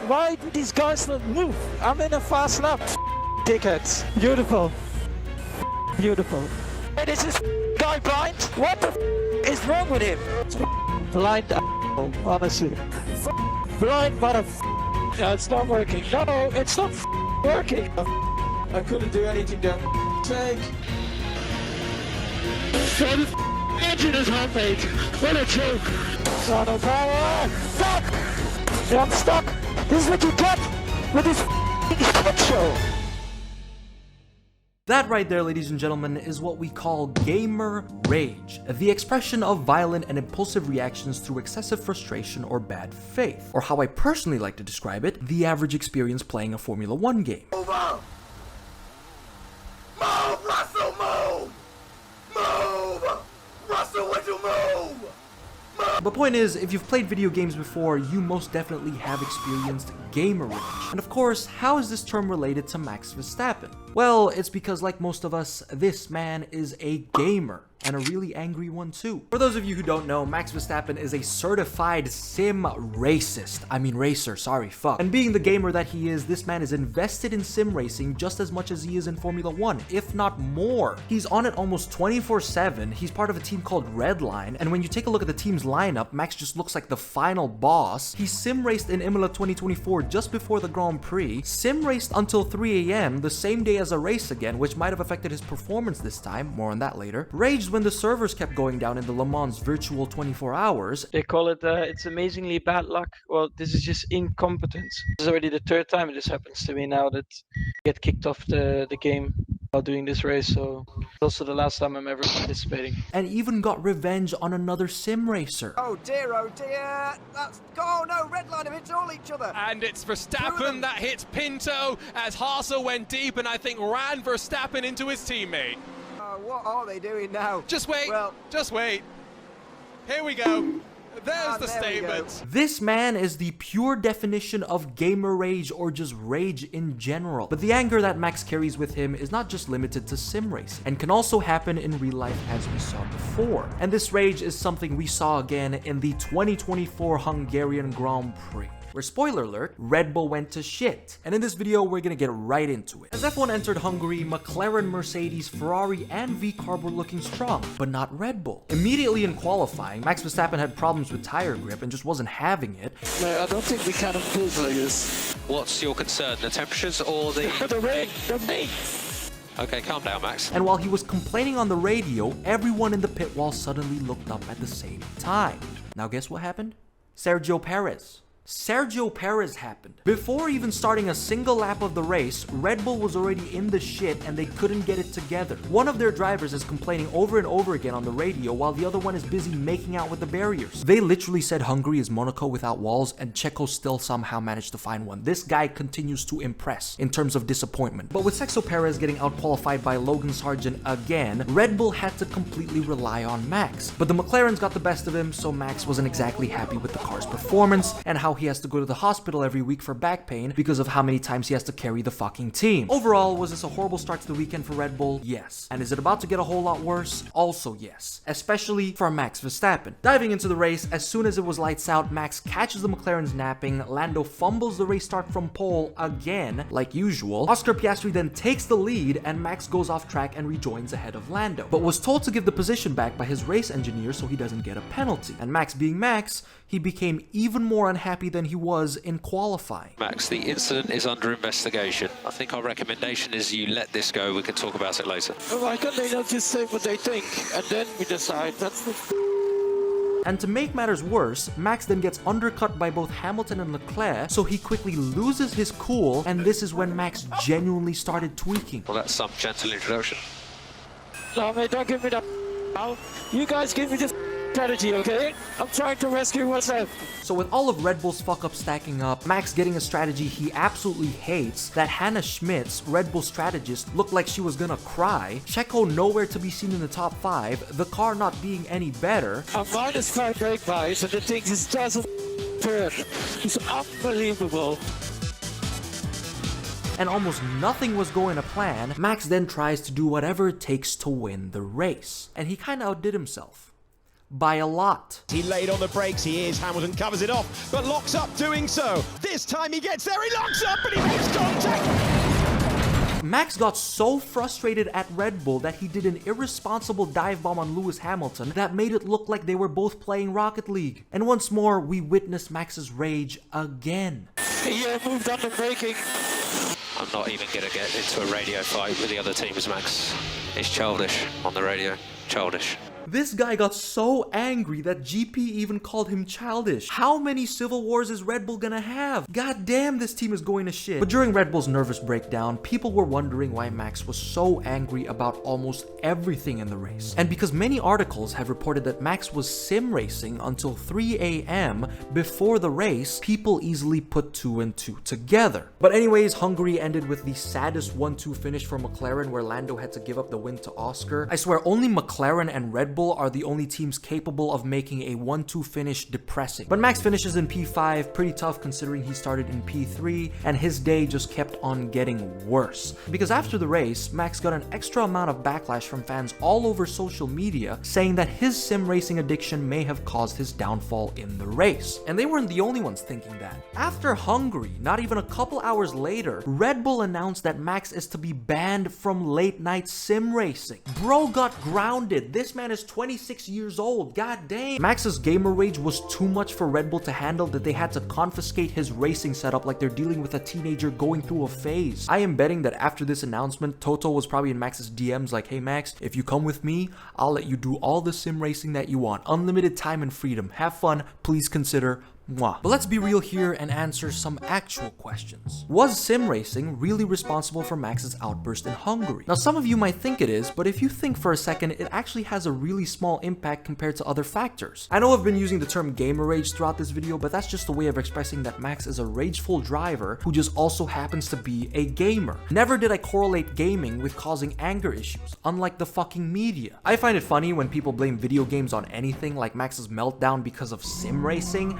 Why do these guys not move? I'm in a fast lap. Dickheads. Beautiful. Beautiful. Hey, is this guy blind? What the is wrong with him? Blind honestly. Blind motherfucker. Yeah, it's not working. No, it's not working. I couldn't do anything there. Take. So the engine is homemade. What a joke. Son of power. Fuck! Yeah, I'm stuck. This is what you get with this shit show. That right there, ladies and gentlemen, is what we call gamer rage, the expression of violent and impulsive reactions through excessive frustration or bad faith, or how I personally like to describe it, the average experience playing a Formula 1 game. Move on! Move, Russell, move! Move! Russell, would you move? The point is, if you've played video games before, you most definitely have experienced gamer rage. And of course, how is this term related to Max Verstappen? Well, it's because like most of us, this man is a gamer. And a really angry one too. For those of you who don't know, Max Verstappen is a certified sim racer, sorry, fuck. And being the gamer that he is, this man is invested in sim racing just as much as he is in Formula 1, if not more. He's on it almost 24/7, he's part of a team called Red Line, and when you take a look at the team's lineup, Max just looks like the final boss. He sim raced in Imola 2024 just before the Grand Prix, sim raced until 3 AM the same day as a race again, which might have affected his performance this time, more on that later. Raged when the servers kept going down in the Le Mans virtual 24 hours. They call it, it's amazingly bad luck. Well, this is just incompetence. This is already the third time this happens to me now that I get kicked off the game while doing this race, so it's also the last time I'm ever participating. And even got revenge on another sim racer. Oh dear, that's... Oh no, Red Line have hit all each other! And it's Verstappen that hits Pinto as Haase went deep and I think ran Verstappen into his teammate. What are they doing now? Just wait, well, just wait. Here we go. There's the statement. This man is the pure definition of gamer rage or just rage in general. But the anger that Max carries with him is not just limited to sim racing and can also happen in real life as we saw before. And this rage is something we saw again in the 2024 Hungarian Grand Prix, where, spoiler alert, Red Bull went to shit. And in this video, we're gonna get right into it. As F1 entered Hungary, McLaren, Mercedes, Ferrari, and V-Carb were looking strong, but not Red Bull. Immediately in qualifying, Max Verstappen had problems with tire grip and just wasn't having it. No, I don't think we can improve like this. What's your concern? The temperatures or the... The rain! Okay, calm down, Max. And while he was complaining on the radio, everyone in the pit wall suddenly looked up at the same time. Now guess what happened? Sergio Perez. Sergio Perez happened. Before even starting a single lap of the race, Red Bull was already in the shit and they couldn't get it together. One of their drivers is complaining over and over again on the radio while the other one is busy making out with the barriers. They literally said Hungary is Monaco without walls, and Checo still somehow managed to find one. This guy continues to impress in terms of disappointment. But with Sergio Perez getting out-qualified by Logan Sargent again, Red Bull had to completely rely on Max. But the McLarens got the best of him, so Max wasn't exactly happy with the car's performance and how he has to go to the hospital every week for back pain because of how many times he has to carry the fucking team. Overall, was this a horrible start to the weekend for Red Bull? Yes. And is it about to get a whole lot worse? Also yes. Especially for Max Verstappen. Diving into the race, as soon as it was lights out, Max catches the McLarens napping, Lando fumbles the race start from pole again, like usual. Oscar Piastri then takes the lead and Max goes off track and rejoins ahead of Lando, but was told to give the position back by his race engineer so he doesn't get a penalty. And Max being Max, he became even more unhappy than he was in qualifying. Max, the incident is under investigation. I think our recommendation is you let this go. We can talk about it later. Why can't they not just say what they think and then we decide? That's the... And to make matters worse, Max then gets undercut by both Hamilton and Leclerc, so he quickly loses his cool, and this is when Max genuinely started tweaking. Well, that's some gentle introduction. No, mate, don't give me that now. You guys give me this strategy, okay? I'm trying to rescue myself. So with all of Red Bull's fuck-up stacking up, Max getting a strategy he absolutely hates, that Hannah Schmitz, Red Bull strategist, looked like she was gonna cry, Checo nowhere to be seen in the top 5, the car not being any better. I'm -5 brake bias and the thing just doesn't turn. It's unbelievable. And almost nothing was going to plan, Max then tries to do whatever it takes to win the race. And he kinda outdid himself. by a lot. He laid on the brakes, he is. Hamilton covers it off, but locks up doing so. This time he gets there, he locks up, but he makes contact. Max got so frustrated at Red Bull that he did an irresponsible dive bomb on Lewis Hamilton that made it look like they were both playing Rocket League. And once more, we witnessed Max's rage again. He moved on to braking. I'm not even going to get into a radio fight with the other teams, Max. It's childish on the radio. Childish. This guy got so angry that GP even called him childish. How many civil wars is Red Bull gonna have? God damn, this team is going to shit. But during Red Bull's nervous breakdown, people were wondering why Max was so angry about almost everything in the race. And because many articles have reported that Max was sim racing until 3 a.m. before the race, people easily put 2 and 2 together. But anyways, Hungary ended with the saddest 1-2 finish for McLaren, where Lando had to give up the win to Oscar. I swear, only McLaren and Red Bull are the only teams capable of making a 1-2 finish depressing. But Max finishes in P5, pretty tough considering he started in P3, and his day just kept on getting worse. Because after the race, Max got an extra amount of backlash from fans all over social media saying that his sim racing addiction may have caused his downfall in the race. And they weren't the only ones thinking that. After Hungary, not even a couple hours later, Red Bull announced that Max is to be banned from late night sim racing. Bro got grounded. This man is 26 years old, god damn. Max's gamer rage was too much for Red Bull to handle that they had to confiscate his racing setup like they're dealing with a teenager going through a phase. I am betting that after this announcement, Toto was probably in Max's DMs like, hey Max, if you come with me, I'll let you do all the sim racing that you want. Unlimited time and freedom. Have fun, please consider. Mwah. But let's be real here and answer some actual questions. Was sim racing really responsible for Max's outburst in Hungary? Now, some of you might think it is, but if you think for a second, it actually has a really small impact compared to other factors. I know I've been using the term gamer rage throughout this video, but that's just a way of expressing that Max is a rageful driver who just also happens to be a gamer. Never did I correlate gaming with causing anger issues, unlike the fucking media. I find it funny when people blame video games on anything, like Max's meltdown because of sim racing.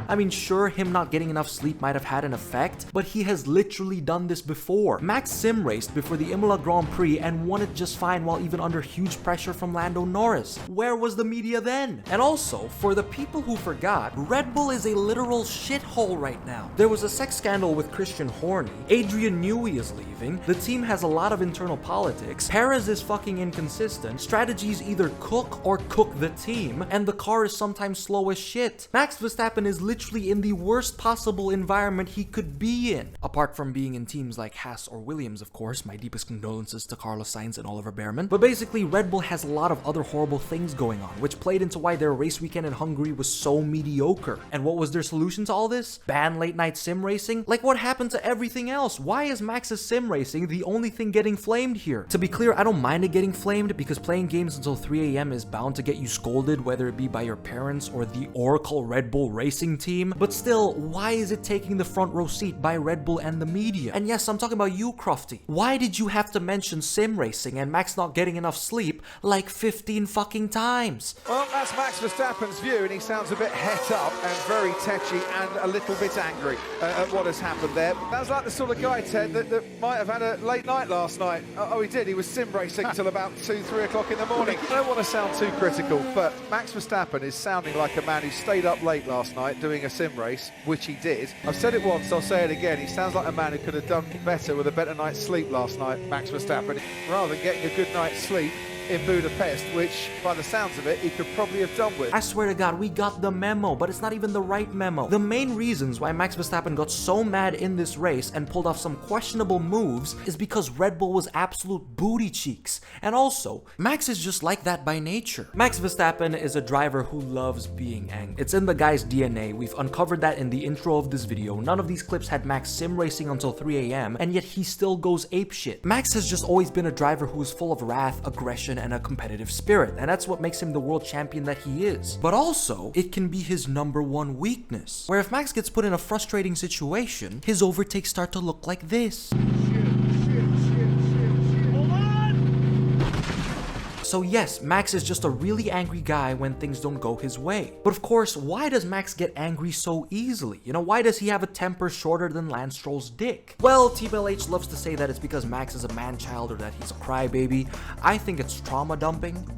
I mean, sure, him not getting enough sleep might have had an effect, but he has literally done this before. Max sim raced before the Imola Grand Prix and won it just fine while even under huge pressure from Lando Norris. Where was the media then? And also, for the people who forgot, Red Bull is a literal shithole right now. There was a sex scandal with Christian Horny, Adrian Newey is leaving, the team has a lot of internal politics, Perez is fucking inconsistent, strategies either cook or cook the team, and the car is sometimes slow as shit. Max Verstappen is literally in the worst possible environment he could be in. Apart from being in teams like Haas or Williams, of course, my deepest condolences to Carlos Sainz and Oliver Behrman. But basically, Red Bull has a lot of other horrible things going on, which played into why their race weekend in Hungary was so mediocre. And what was their solution to all this? Ban late night sim racing? Like what happened to everything else? Why is Max's sim racing the only thing getting flamed here? To be clear, I don't mind it getting flamed because playing games until 3 a.m. is bound to get you scolded, whether it be by your parents or the Oracle Red Bull racing team. But still, why is it taking the front row seat by Red Bull and the media? And yes, I'm talking about you, Crofty. Why did you have to mention sim racing and Max not getting enough sleep like 15 fucking times? Well, that's Max Verstappen's view, and he sounds a bit het up and very tetchy and a little bit angry at what has happened there. That's like the sort of guy, Ted, that might have had a late night last night. Oh, he did. He was sim racing till about 2, 3 o'clock in the morning. I don't want to sound too critical, but Max Verstappen is sounding like a man who stayed up late last night doing a sim race, which he did. I've said it once, I'll say it again. He sounds like a man who could have done better with a better night's sleep last night, Max Verstappen, rather than getting a good night's sleep in Budapest, which, by the sounds of it, he could probably have done with. I swear to God, we got the memo, but it's not even the right memo. The main reasons why Max Verstappen got so mad in this race and pulled off some questionable moves is because Red Bull was absolute booty cheeks. And also, Max is just like that by nature. Max Verstappen is a driver who loves being angry. It's in the guy's DNA. We've uncovered that in the intro of this video. None of these clips had Max sim racing until 3 a.m., and yet he still goes apeshit. Max has just always been a driver who is full of wrath, aggression, and a competitive spirit, and that's what makes him the world champion that he is. But also, it can be his #1 weakness, where if Max gets put in a frustrating situation, his overtakes start to look like this. So yes, Max is just a really angry guy when things don't go his way. But of course, why does Max get angry so easily? You know, why does he have a temper shorter than Lance Stroll's dick? Well, Team LH loves to say that it's because Max is a man-child or that he's a crybaby. I think it's trauma dumping.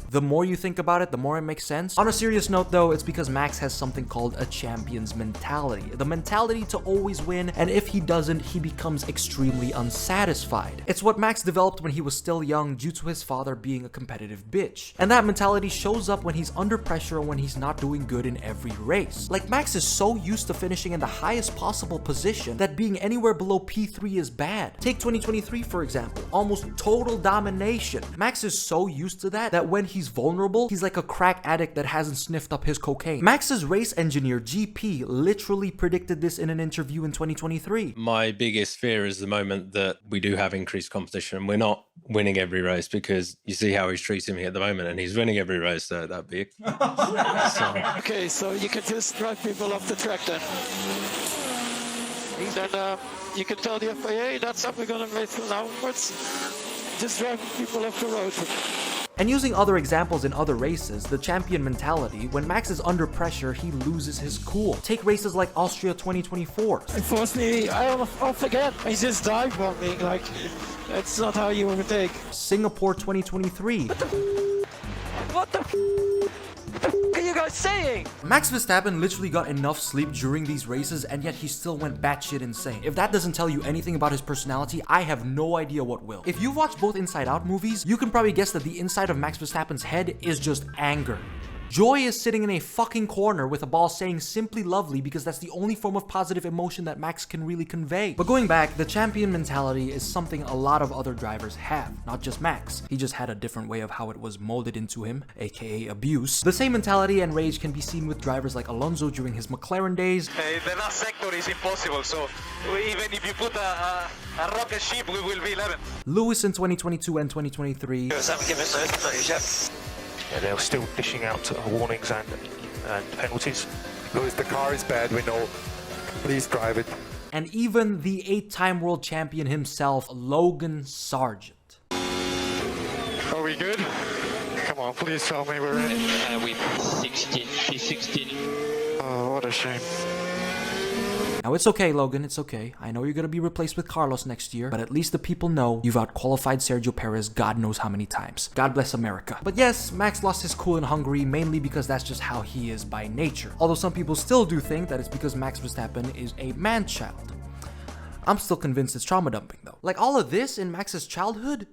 The more you think about it, the more it makes sense. On a serious note though, it's because Max has something called a champion's mentality. The mentality to always win, and if he doesn't, he becomes extremely unsatisfied. It's what Max developed when he was still young due to his father being a competitive bitch. And that mentality shows up when he's under pressure or when he's not doing good in every race. Like, Max is so used to finishing in the highest possible position that being anywhere below P3 is bad. Take 2023 for example, almost total domination. Max is so used to that when he's vulnerable, he's like a crack addict that hasn't sniffed up his cocaine. Max's race engineer, GP, literally predicted this in an interview in 2023. My biggest fear is the moment that we do have increased competition. We're not winning every race, because you see how he's treating me at the moment, and he's winning every race, so that'd be... Okay, so you can just drive people off the track then. Then you can tell the FIA that's how we're going to race from now onwards. Just drive people off the road. And using other examples in other races, the champion mentality, when Max is under pressure, he loses his cool. Take races like Austria 2024. Unfortunately, I forget. I just dive bombing, like, that's not how you overtake. Singapore 2023. What the are you guys saying? Max Verstappen literally got enough sleep during these races, and yet he still went batshit insane. If that doesn't tell you anything about his personality, I have no idea what will. If you've watched both Inside Out movies, you can probably guess that the inside of Max Verstappen's head is just anger. Joy is sitting in a fucking corner with a ball saying simply lovely, because that's the only form of positive emotion that Max can really convey. But going back, the champion mentality is something a lot of other drivers have, not just Max. He just had a different way of how it was molded into him, aka abuse. The same mentality and rage can be seen with drivers like Alonso during his McLaren days. The last sector is impossible, so even if you put a rocket ship, we will be 11th. Lewis in 2022 and 2023. Yeah, they're still dishing out warnings and penalties. Lewis, the car is bad, we know. Please drive it. And even the 8-time world champion himself, Logan Sargent. Are we good? Come on, please tell me we're in. We 16, P16. Oh, what a shame. Now it's okay, Logan, it's okay. I know you're gonna be replaced with Carlos next year, but at least the people know you've outqualified Sergio Perez God knows how many times. God bless America. But yes, Max lost his cool in Hungary mainly because that's just how he is by nature. Although some people still do think that it's because Max Verstappen is a man-child. I'm still convinced it's trauma dumping though. Like all of this in Max's childhood,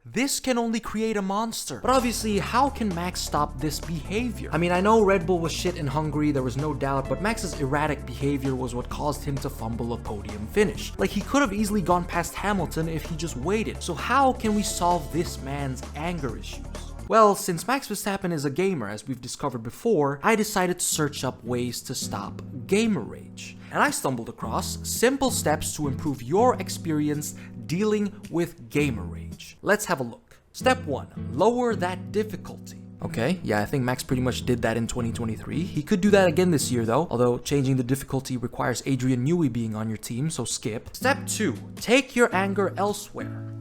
this can only create a monster. But obviously, how can Max stop this behavior? I mean, I know Red Bull was shit in Hungary, there was no doubt, but Max's erratic behavior was what caused him to fumble a podium finish. Like, he could have easily gone past Hamilton if he just waited. So how can we solve this man's anger issues? Well, since Max Verstappen is a gamer, as we've discovered before, I decided to search up ways to stop gamer rage. And I stumbled across simple steps to improve your experience dealing with gamer rage. Let's have a look. Step 1, lower that difficulty. Okay, yeah, I think Max pretty much did that in 2023. He could do that again this year though, although changing the difficulty requires Adrian Newey being on your team, so skip. Step 2, take your anger elsewhere.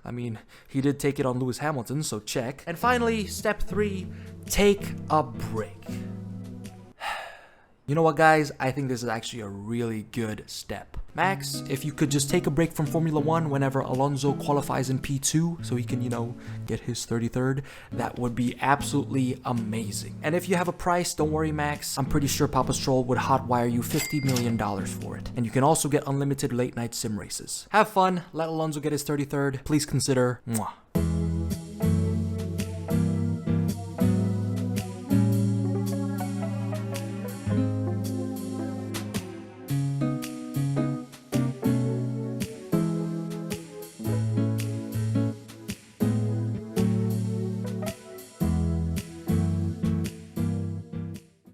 I mean, he did take it on Lewis Hamilton, so check. And finally, step 3, take a break. You know what, guys? I think this is actually a really good step. Max, if you could just take a break from Formula 1 whenever Alonso qualifies in P2 so he can, you know, get his 33rd, that would be absolutely amazing. And if you have a price, don't worry, Max. I'm pretty sure Papa Stroll would hotwire you $50 million for it. And you can also get unlimited late-night sim races. Have fun. Let Alonso get his 33rd. Please consider. Mwah.